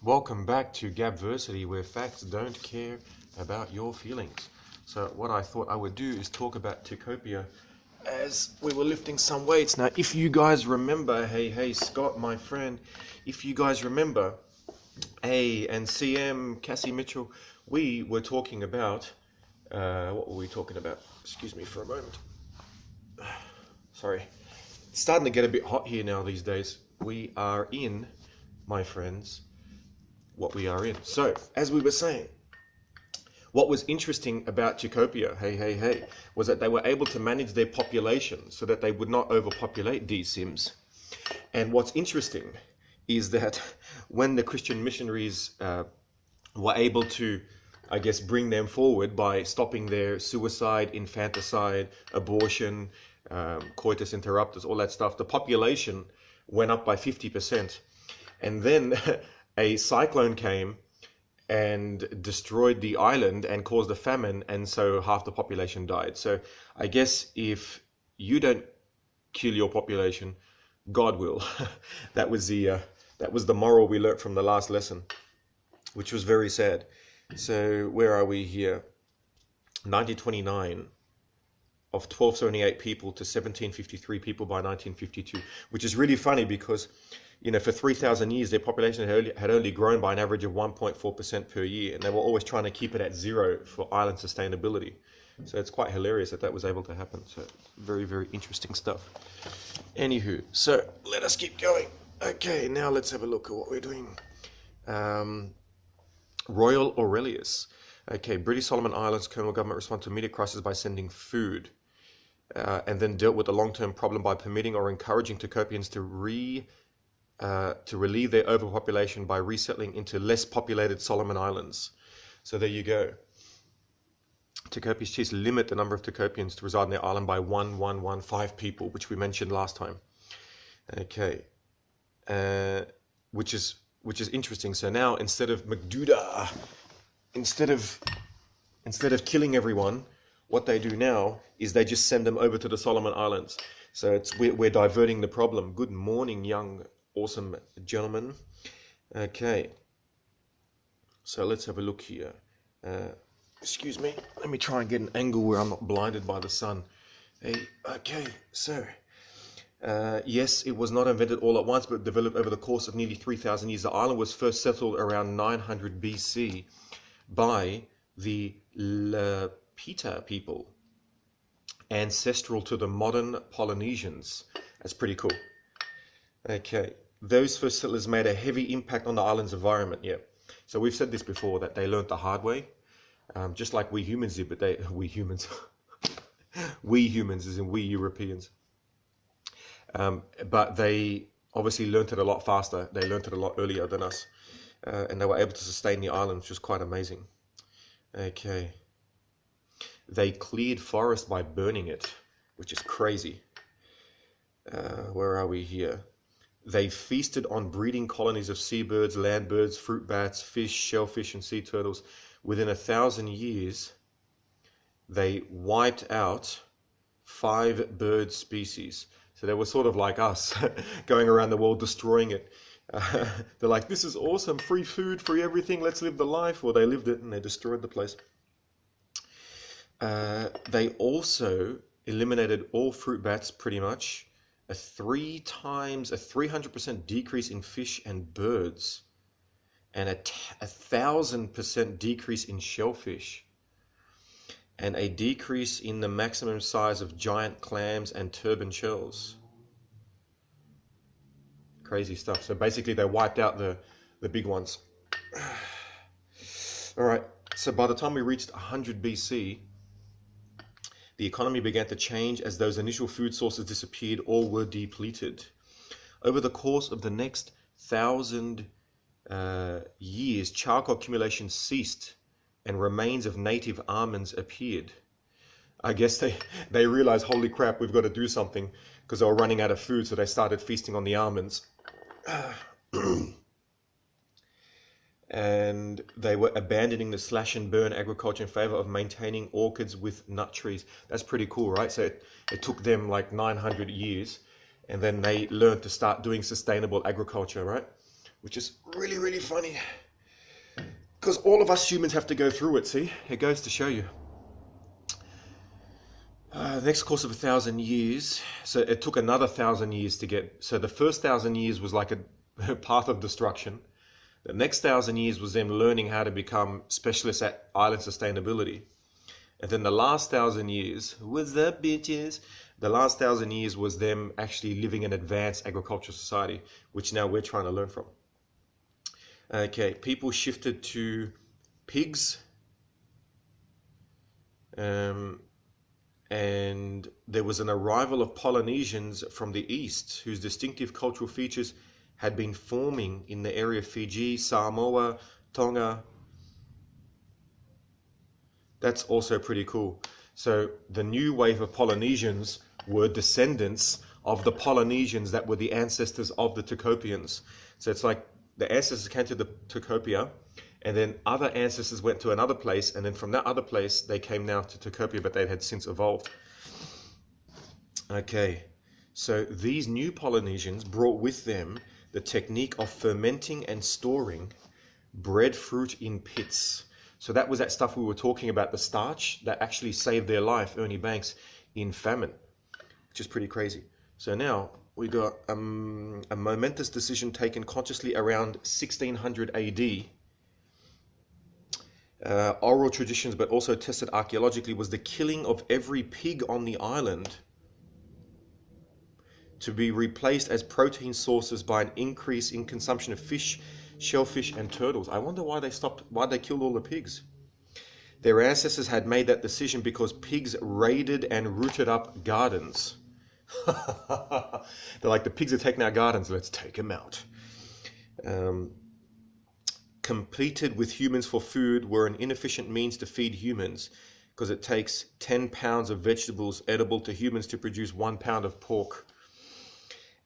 Welcome back to Gabversity, where facts don't care about your feelings. So what I thought I would do is talk about Tikopia as we were lifting some weights. Now, if you guys remember, hey, Scott, my friend, if you guys remember, and CM, Cassie Mitchell, we were talking about, what were we talking about? Excuse me for a moment. Sorry. It's starting to get a bit hot here now these days. We are in, my friends, what we are in. So, as we were saying, what was interesting about Tikopia, hey, was that they were able to manage their population so that they would not overpopulate these Sims. And what's interesting is that when the Christian missionaries were able to, I guess, bring them forward by stopping their suicide, infanticide, abortion, coitus interruptus, all that stuff, the population went up by 50%. And then a cyclone came and destroyed the island and caused a famine, and so half the population died. So I guess if you don't kill your population, God will. That was the moral we learnt from the last lesson, which was very sad. So where are we here? 1929, of 1278 people to 1753 people by 1952, which is really funny because, for 3,000 years, their population had only grown by an average of 1.4% per year, and they were always trying to keep it at zero for island sustainability. So it's quite hilarious that that was able to happen. So very, very interesting stuff. Anywho, so let us keep going. Okay, now let's have a look at what we're doing. Royal Aurelius. Okay, British Solomon Islands colonial government responded to immediate crisis by sending food, and then dealt with the long-term problem by permitting or encouraging Tikopians to relieve their overpopulation by resettling into less populated Solomon Islands. So there you go. Tikopia's chiefs limit the number of Tikopians to reside on their island by 1,115 people, which we mentioned last time. Okay, which is interesting. So now instead of Magduda, instead of killing everyone, what they do now is they just send them over to the Solomon Islands. So we're diverting the problem. Good morning, young, awesome gentlemen. Okay. So let's have a look here. Excuse me. Let me try and get an angle where I'm not blinded by the sun. Okay. So, yes, it was not invented all at once, but developed over the course of nearly 3,000 years. The island was first settled around 900 BC by the Lapita people, ancestral to the modern Polynesians. That's pretty cool. Okay, those first settlers made a heavy impact on the island's environment. Yeah, so we've said this before, that they learned the hard way, just like we humans did, but we humans as in we Europeans. But they obviously learned it a lot faster. They learned it a lot earlier than us, and they were able to sustain the island, which was quite amazing. Okay. They cleared forest by burning it, which is crazy. Where are we here? They feasted on breeding colonies of seabirds, land birds, fruit bats, fish, shellfish, and sea turtles. Within 1,000 years, they wiped out 5 bird species. So they were sort of like us, going around the world destroying it. They're like, this is awesome, free food, free everything, let's live the life. Well, they lived it and they destroyed the place. They also eliminated all fruit bats pretty much. A 300% decrease in fish and birds, and a 1,000% decrease in shellfish, and a decrease in the maximum size of giant clams and turban shells. Crazy stuff. So basically they wiped out the big ones. All right, so by the time we reached 100 BC, the economy began to change as those initial food sources disappeared or were depleted. Over the course of the next 1,000 years, charcoal accumulation ceased and remains of native almonds appeared. I guess they realized, holy crap, we've got to do something, because they were running out of food, so they started feasting on the almonds. And they were abandoning the slash and burn agriculture in favor of maintaining orchards with nut trees. That's pretty cool, right? So it took them like 900 years, and then they learned to start doing sustainable agriculture, right? which is really, really funny. Because all of us humans have to go through it, see? It goes to show you. The next course of 1,000 years, so it took another 1,000 years to get, so the first 1,000 years was like a path of destruction. The next 1,000 years was them learning how to become specialists at island sustainability. And then the last 1,000 years, what's up, bitches? The last 1,000 years was them actually living an advanced agricultural society, which now we're trying to learn from. Okay, people shifted to pigs. And there was an arrival of Polynesians from the east whose distinctive cultural features had been forming in the area of Fiji, Samoa, Tonga. That's also pretty cool. So the new wave of Polynesians were descendants of the Polynesians that were the ancestors of the Tucopians. So it's like the ancestors came to the Tucopia, and then other ancestors went to another place, and then from that other place they came now to Tucopia, but they had since evolved. Okay, so these new Polynesians brought with them the technique of fermenting and storing breadfruit in pits. So that was that stuff we were talking about, the starch that actually saved their life, Ernie Banks, in famine, which is pretty crazy. So now we got a momentous decision taken consciously around 1600 AD. Oral traditions, but also tested archaeologically, was the killing of every pig on the island to be replaced as protein sources by an increase in consumption of fish, shellfish, and turtles. I wonder why they killed all the pigs. Their ancestors had made that decision because pigs raided and rooted up gardens. They're like, the pigs are taking our gardens, let's take them out. Completed with humans for food were an inefficient means to feed humans, because it takes 10 pounds of vegetables edible to humans to produce 1 pound of pork,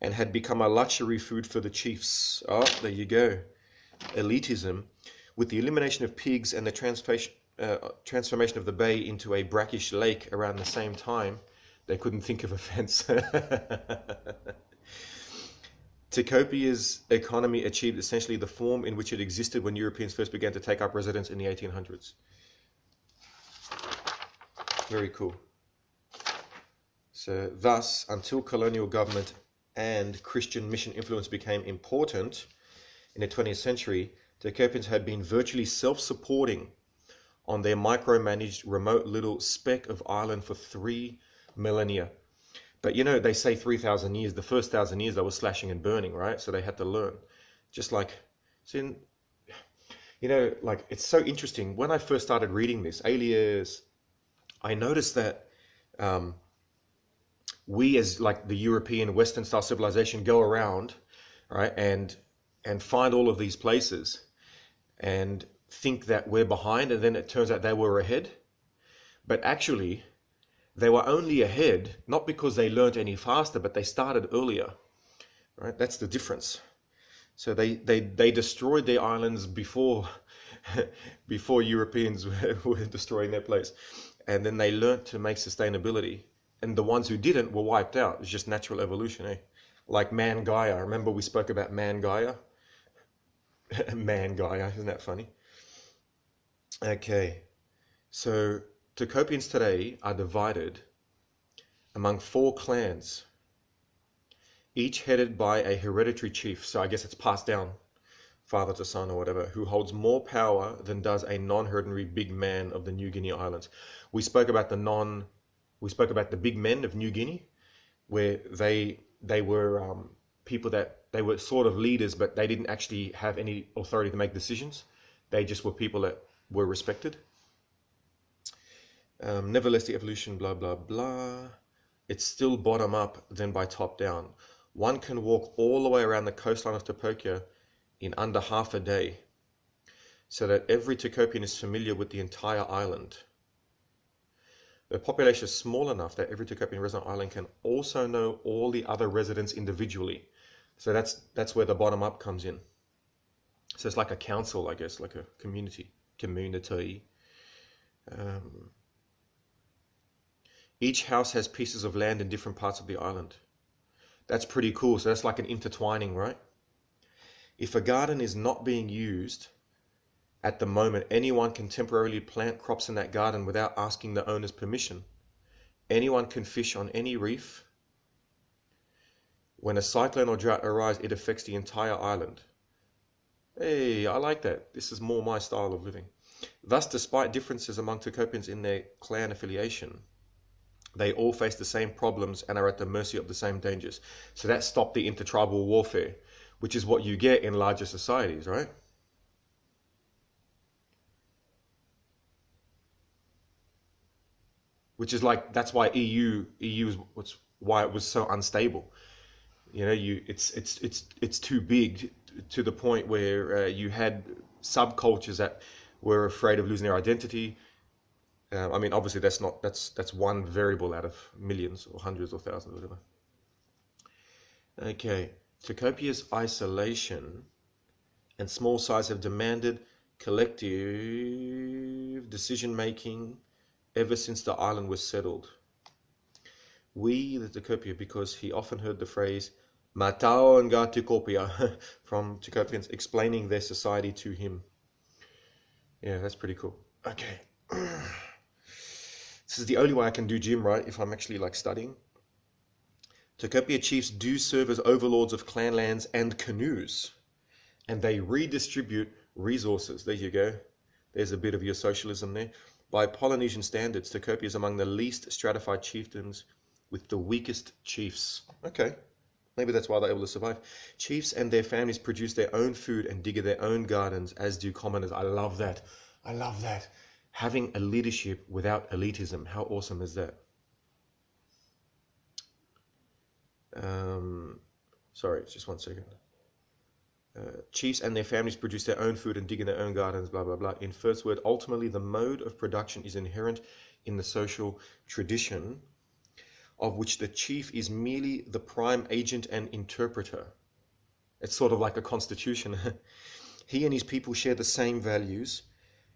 and had become a luxury food for the chiefs. Oh, there you go. Elitism. With the elimination of pigs and the transformation of the bay into a brackish lake around the same time, they couldn't think of a fence. Tucopia's economy achieved essentially the form in which it existed when Europeans first began to take up residence in the 1800s. Very cool. So thus, until colonial government and Christian mission influence became important in the 20th century, Tucopians had been virtually self-supporting on their micromanaged remote little speck of island for 3 millennia. But you know, they say 3,000 years. The first 1,000 years they were slashing and burning, right? So they had to learn. Just like, you know, like, it's so interesting. When I first started reading this, Alias, I noticed that we as like the European Western style civilization go around, right, and find all of these places and think that we're behind, and then it turns out they were ahead. But actually, they were only ahead, not because they learned any faster, but they started earlier, right? That's the difference. So they destroyed their islands before before Europeans were destroying their place. And then they learned to make sustainability. And the ones who didn't were wiped out. It's just natural evolution, eh? Like Man Gaia. Remember we spoke about Man Gaia? Man Gaia, isn't that funny? Okay, so Tucopians today are divided among 4 clans, each headed by a hereditary chief. So I guess it's passed down, father to son or whatever, who holds more power than does a non-hereditary big man of the New Guinea Islands. We spoke about the big men of New Guinea, where they were people that they were sort of leaders, but they didn't actually have any authority to make decisions. They just were people that were respected. Nevertheless, the evolution, blah, blah, blah. It's still bottom up than by top down. One can walk all the way around the coastline of Tucokia in under half a day, so that every Tucopian is familiar with the entire island. The population is small enough that every Tucopian resident island can also know all the other residents individually. So that's where the bottom up comes in. So it's like a council, I guess, like a community. Each house has pieces of land in different parts of the island. That's pretty cool. So that's like an intertwining, right? If a garden is not being used at the moment, anyone can temporarily plant crops in that garden without asking the owner's permission. Anyone can fish on any reef. When a cyclone or drought arrives, it affects the entire island. Hey, I like that. This is more my style of living. Thus, despite differences among Tokopians in their clan affiliation, they all face the same problems and are at the mercy of the same dangers. So that stopped the intertribal warfare, which is what you get in larger societies, right? Which is like, that's why EU is why it was so unstable. You know, it's too big to the point where you had subcultures that were afraid of losing their identity. I mean, obviously that's one variable out of millions or hundreds or thousands or whatever. Okay, Tokopia's isolation and small size have demanded collective decision making ever since the island was settled. We, the Tokopia, because he often heard the phrase Matao nga Tokopia from Tokopians explaining their society to him. Yeah, that's pretty cool. Okay. This is the only way I can do gym, right? If I'm actually like studying. Tokopia chiefs do serve as overlords of clan lands and canoes, and they redistribute resources. There you go. There's a bit of your socialism there. By Polynesian standards, Tokopia is among the least stratified chieftains with the weakest chiefs. Okay, maybe that's why they're able to survive. Chiefs and their families produce their own food and dig their own gardens, as do commoners. I love that. I love that. Having a leadership without elitism. How awesome is that? Sorry, just 1 second. Chiefs and their families produce their own food and dig in their own gardens, blah, blah, blah. In first word, ultimately, the mode of production is inherent in the social tradition, of which the chief is merely the prime agent and interpreter. It's sort of like a constitution. He and his people share the same values,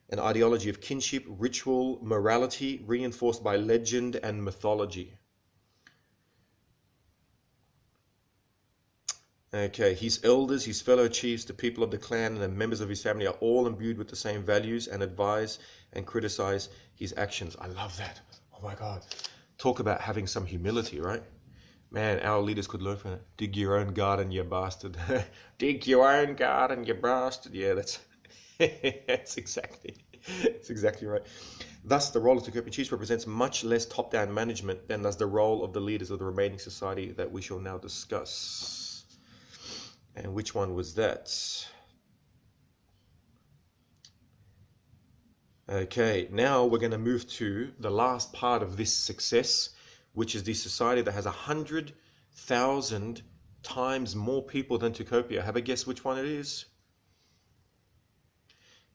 an ideology of kinship, ritual, morality, reinforced by legend and mythology. Okay, his elders, his fellow chiefs, the people of the clan, and the members of his family are all imbued with the same values and advise and criticize his actions. I love that. Oh my God. Talk about having some humility, right? Man, our leaders could learn from it. Dig your own garden, you bastard. Dig your own garden, you bastard. Yeah, that's exactly right. Thus, the role of Tokopian chiefs represents much less top-down management than does the role of the leaders of the remaining society that we shall now discuss. And which one was that? Okay, now we're going to move to the last part of this success, which is the society that has 100,000 times more people than Tokopia. Have a guess which one it is?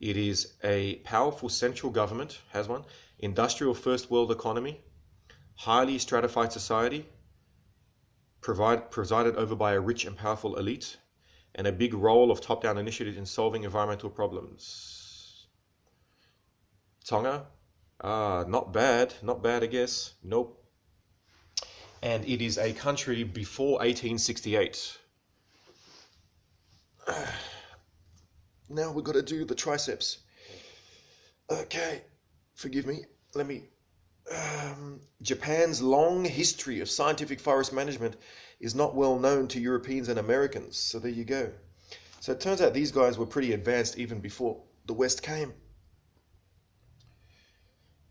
It is a powerful central government, has one, industrial first world economy, highly stratified society, presided over by a rich and powerful elite, and a big role of top-down initiatives in solving environmental problems. Tonga? Not bad, I guess. Nope. And it is a country before 1868. Now we've got to do the triceps. Okay, forgive me. Let me... Japan's long history of scientific forest management is not well known to Europeans and Americans. So there you go. So it turns out these guys were pretty advanced even before the West came.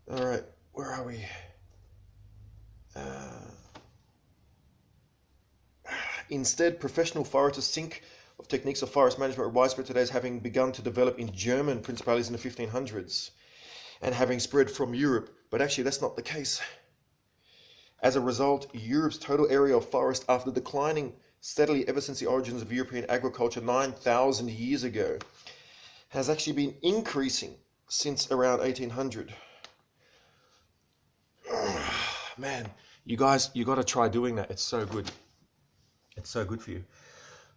All right, where are we? Instead, professional foresters think of techniques of forest management widespread today as having begun to develop in German principalities in the 1500s and having spread from Europe. But actually, that's not the case. As a result, Europe's total area of forest, after declining steadily ever since the origins of European agriculture 9,000 years ago, has actually been increasing since around 1800. Man, you guys, you got to try doing that. It's so good. It's so good for you.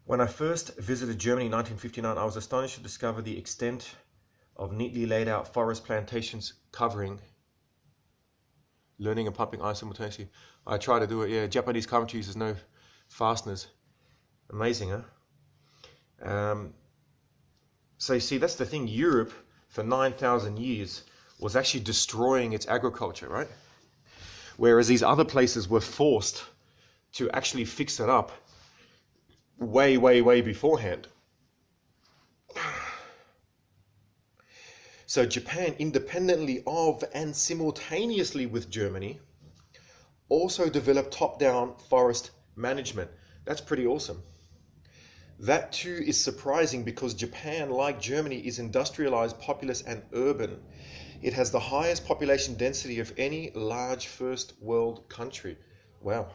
When I first visited Germany in 1959, I was astonished to discover the extent of neatly laid out forest plantations covering learning and pumping ice simultaneously. I try to do it, yeah. Japanese commentaries, there's no fasteners. Amazing, huh? So you see, that's the thing. Europe, for 9,000 years, was actually destroying its agriculture, right? Whereas these other places were forced to actually fix it up way, way, way beforehand. So Japan, independently of and simultaneously with Germany, also developed top-down forest management. That's pretty awesome. That too is surprising because Japan, like Germany, is industrialized, populous, and urban. It has the highest population density of any large first world country. Wow.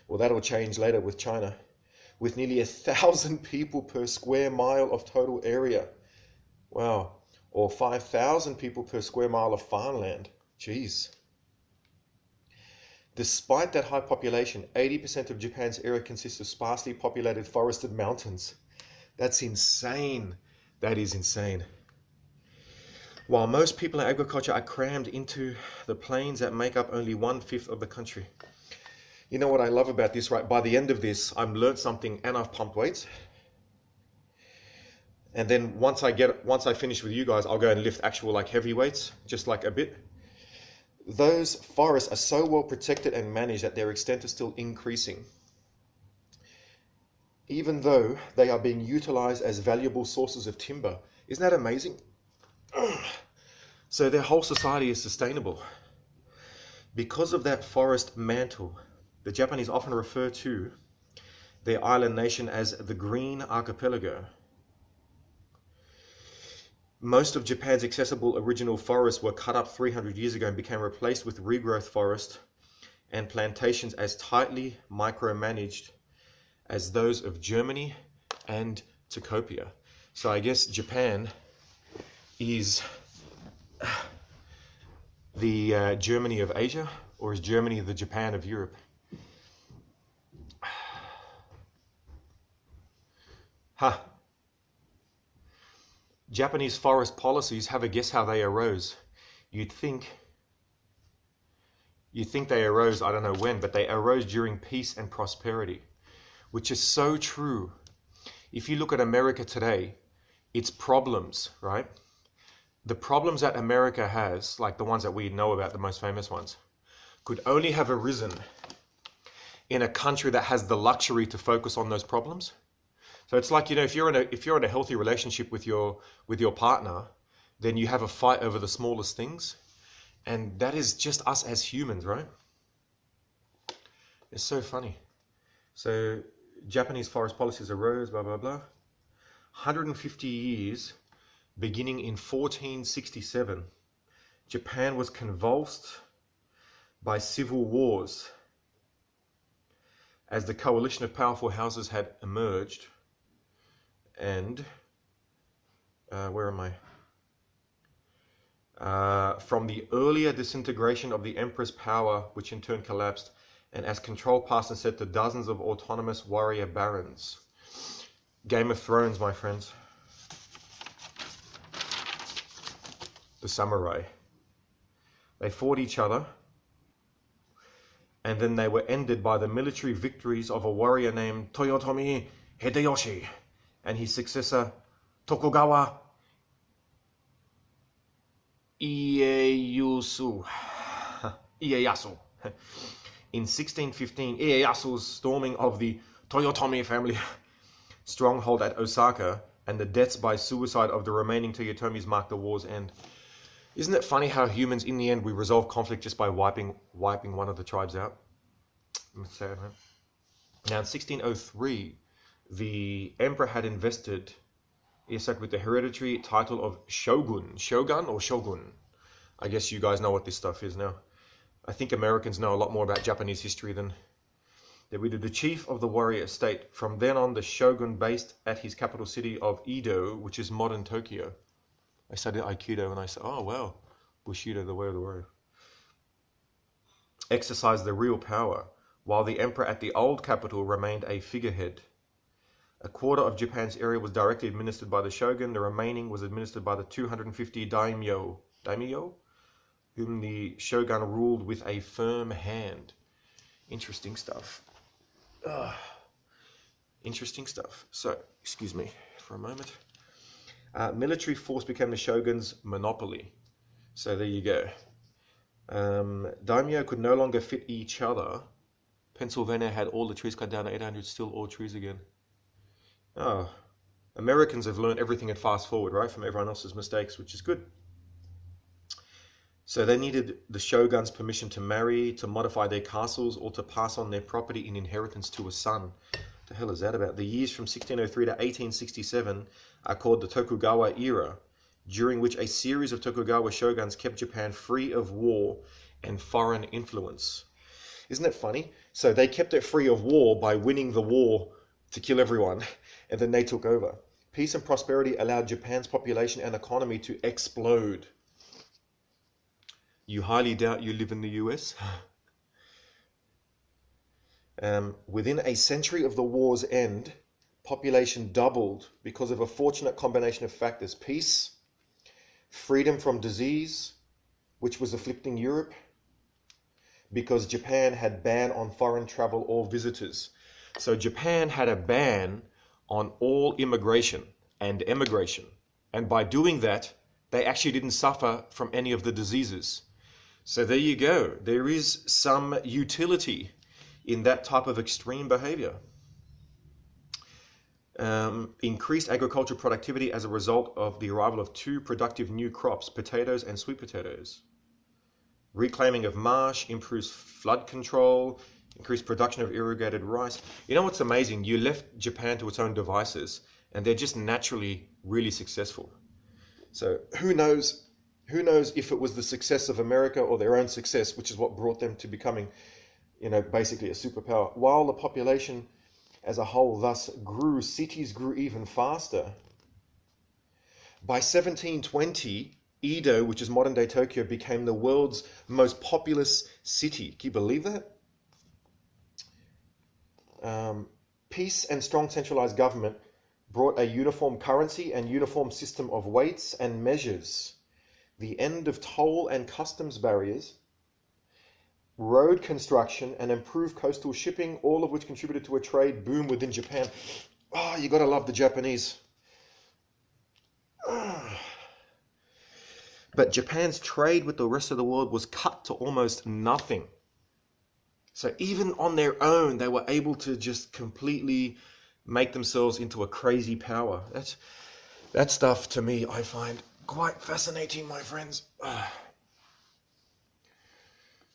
Well, that'll change later with China, with nearly 1,000 people per square mile of total area. Wow. Or 5,000 people per square mile of farmland. Jeez. Despite that high population, 80% of Japan's area consists of sparsely populated forested mountains. That's insane. That is insane. While most people in agriculture are crammed into the plains that make up only 1/5 of the country. You know what I love about this, right? By the end of this, I've learned something and I've pumped weights. And then once I finish with you guys, I'll go and lift actual like heavy weights, just like a bit. Those forests are so well protected and managed that their extent is still increasing, even though they are being utilized as valuable sources of timber. Isn't that amazing? So their whole society is sustainable. Because of that forest mantle, the Japanese often refer to their island nation as the Green Archipelago. Most of Japan's accessible original forests were cut up 300 years ago and became replaced with regrowth forest and plantations as tightly micromanaged as those of Germany and Tokopia. So I guess Japan is the Germany of Asia, or is Germany the Japan of Europe? Huh. Japanese forest policies, have a guess how they arose. You'd think they arose, I don't know when, but they arose during peace and prosperity, which is so true. If you look at America today, its problems, right? The problems that America has, like the ones that we know about, the most famous ones, could only have arisen in a country that has the luxury to focus on those problems. So it's like, you know, if you're in a healthy relationship with your partner, then you have a fight over the smallest things, and that is just us as humans, right? It's so funny. So Japanese forest policies arose, blah blah blah. 150 years, beginning in 1467, Japan was convulsed by civil wars as the coalition of powerful houses had emerged. And where am I? From the earlier disintegration of the emperor's power, which in turn collapsed, and as control passed instead to dozens of autonomous warrior barons. Game of Thrones, my friends. The samurai. They fought each other, and then they were ended by the military victories of a warrior named Toyotomi Hideyoshi and his successor Tokugawa Ieyasu. In 1615, Ieyasu's storming of the Toyotomi family stronghold at Osaka and the deaths by suicide of the remaining Toyotomis marked the war's end. Isn't it funny how humans, in the end, we resolve conflict just by wiping one of the tribes out? It's sad, huh? Now, in 1603, the emperor had invested Isak with the hereditary title of Shogun. Shogun or Shogun? I guess you guys know what this stuff is now. I think Americans know a lot more about Japanese history than we did. The chief of the warrior state. From then on, the shogun based at his capital city of Edo, which is modern Tokyo. I studied Aikido and I said, oh wow, Bushido, the way of the warrior. Exercised the real power, while the emperor at the old capital remained a figurehead. A quarter of Japan's area was directly administered by the shogun. The remaining was administered by the 250 daimyo, whom the shogun ruled with a firm hand. Interesting stuff. Interesting stuff. So, excuse me for a moment. Military force became the shogun's monopoly. So there you go. Daimyo could no longer fit each other. Pennsylvania had all the trees cut down to 800, still all trees again. Oh, Americans have learned everything and fast forward, right, from everyone else's mistakes, which is good. So they needed the shogun's permission to marry, to modify their castles, or to pass on their property in inheritance to a son. What the hell is that about? The years from 1603 to 1867 are called the Tokugawa era, during which a series of Tokugawa shoguns kept Japan free of war and foreign influence. Isn't it funny? So they kept it free of war by winning the war to kill everyone, and then they took over. Peace and prosperity allowed Japan's population and economy to explode. You highly doubt you live in the US? Within a century of the war's end, population doubled because of a fortunate combination of factors. Peace, freedom from disease, which was afflicting Europe, because Japan had ban on foreign travel or visitors. So Japan had a ban on all immigration and emigration. And by doing that, they actually didn't suffer from any of the diseases. So there you go. There is some utility in that type of extreme behavior. Increased agricultural productivity as a result of the arrival of two productive new crops, potatoes and sweet potatoes. Reclaiming of marsh, improves flood control, increased production of irrigated rice. You know what's amazing? You left Japan to its own devices, and they're just naturally really successful. So who knows if it was the success of America or their own success, which is what brought them to becoming, basically a superpower. While the population as a whole thus grew, cities grew even faster. By 1720, Edo, which is modern-day Tokyo, became the world's most populous city. Can you believe that? Peace and strong centralized government brought a uniform currency and uniform system of weights and measures. The end of toll and customs barriers, road construction, and improved coastal shipping, all of which contributed to a trade boom within Japan. Oh, you gotta love the Japanese. But Japan's trade with the rest of the world was cut to almost nothing. So even on their own, they were able to just completely make themselves into a crazy power. That stuff, to me, I find quite fascinating, my friends.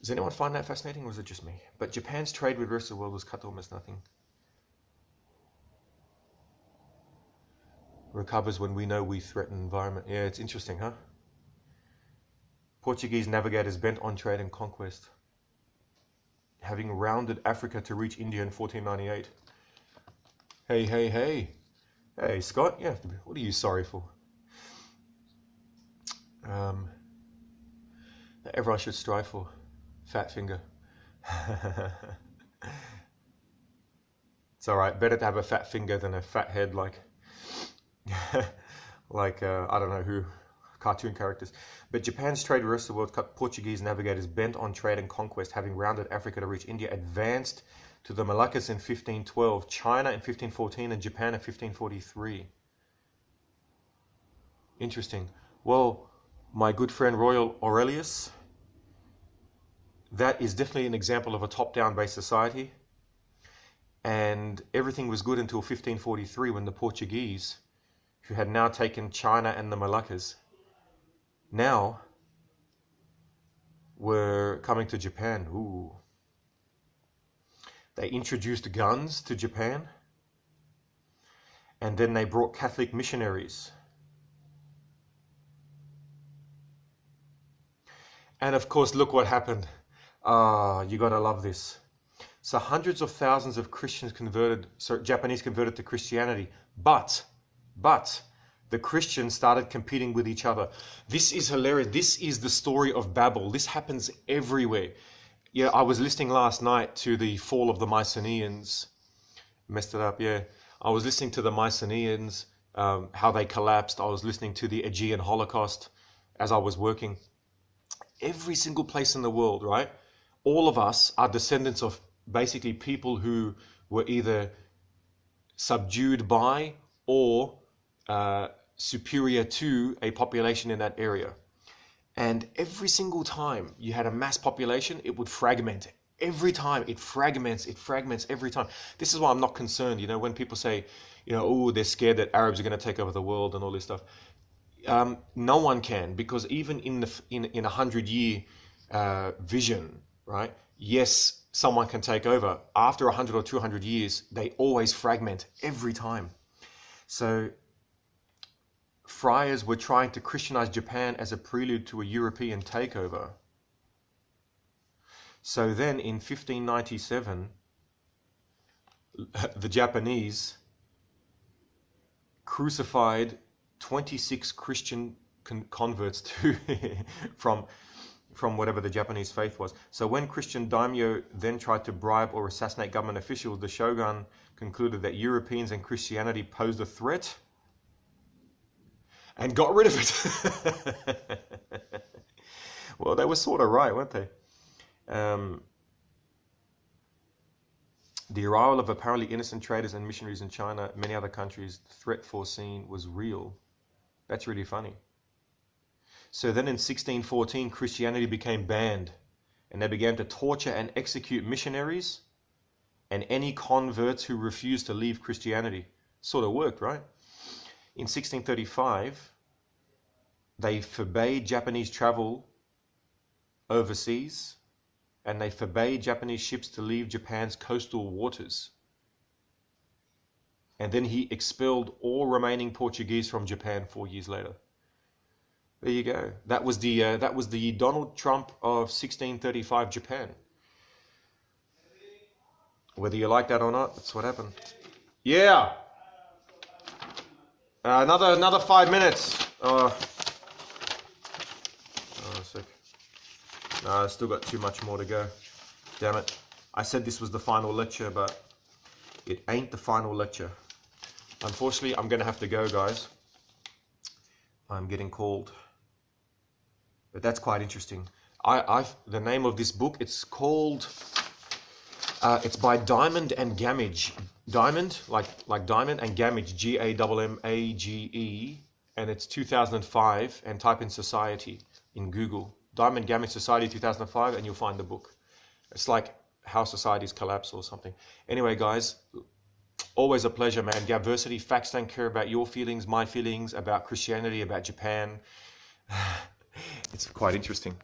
Does anyone find that fascinating, or is it just me? But Japan's trade with the rest of the world was cut to almost nothing. Recovers when we know we threaten environment. Yeah, it's interesting, huh? Portuguese navigators bent on trade and conquest, having rounded Africa to reach India in 1498. Hey, Scott, what are you sorry for? That everyone should strive for. Fat finger. It's all right. Better to have a fat finger than a fat head, like I don't know who, cartoon characters. But Japan's trade with the rest of the world cut. Portuguese navigators bent on trade and conquest, having rounded Africa to reach India, advanced to the Moluccas in 1512, China in 1514, and Japan in 1543. Interesting. Well, my good friend Royal Aurelius, that is definitely an example of a top-down based society. And everything was good until 1543, when the Portuguese, who had now taken China and the Moluccas, now were coming to Japan. Ooh. They introduced guns to Japan, and then they brought Catholic missionaries. And of course, look what happened. You gotta love this. So hundreds of thousands of Japanese converted to Christianity, but the Christians started competing with each other. This is hilarious. This is the story of Babel. This happens everywhere. Yeah, I was listening last night to the fall of the Mycenaeans. Messed it up, yeah. I was listening to the Mycenaeans, how they collapsed. I was listening to the Aegean Holocaust as I was working. Every single place in the world, right? All of us are descendants of basically people who were either subdued by or superior to a population in that area. And every single time you had a mass population, it would fragment. Every time it fragments every time. This is why I'm not concerned, when people say, oh, they're scared that Arabs are going to take over the world and all this stuff. No one can, because even in 100-year vision, right? Yes, someone can take over. After 100 or 200 years, they always fragment every time. So friars were trying to Christianize Japan as a prelude to a European takeover. So then in 1597, the Japanese crucified 26 Christian converts to from whatever the Japanese faith was. So when Christian daimyo then tried to bribe or assassinate government officials, the shogun concluded that Europeans and Christianity posed a threat and got rid of it. Well, they were sort of right, weren't they? The arrival of apparently innocent traders and missionaries in China and many other countries, the threat foreseen was real. That's really funny. So then in 1614, Christianity became banned, and they began to torture and execute missionaries and any converts who refused to leave Christianity. Sort of worked, right? In 1635, they forbade Japanese travel overseas, and they forbade Japanese ships to leave Japan's coastal waters. And then he expelled all remaining Portuguese from Japan 4 years later. There you go. That was the Donald Trump of 1635 Japan. Whether you like that or not, that's what happened. Yeah. Another 5 minutes. Oh, sick. No, I still got too much more to go. Damn it. I said this was the final lecture, but it ain't the final lecture. Unfortunately, I'm going to have to go, guys. I'm getting called. But that's quite interesting. The name of this book, it's called, it's by Diamond and Gamage. Diamond, like diamond, and Gamage, Gammage, and it's 2005, and type in society in Google. Diamond Gamage Society 2005, and you'll find the book. It's like How Societies Collapse or something. Anyway, guys, always a pleasure, man. Gabversity, facts don't care about your feelings, my feelings, about Christianity, about Japan. It's quite interesting.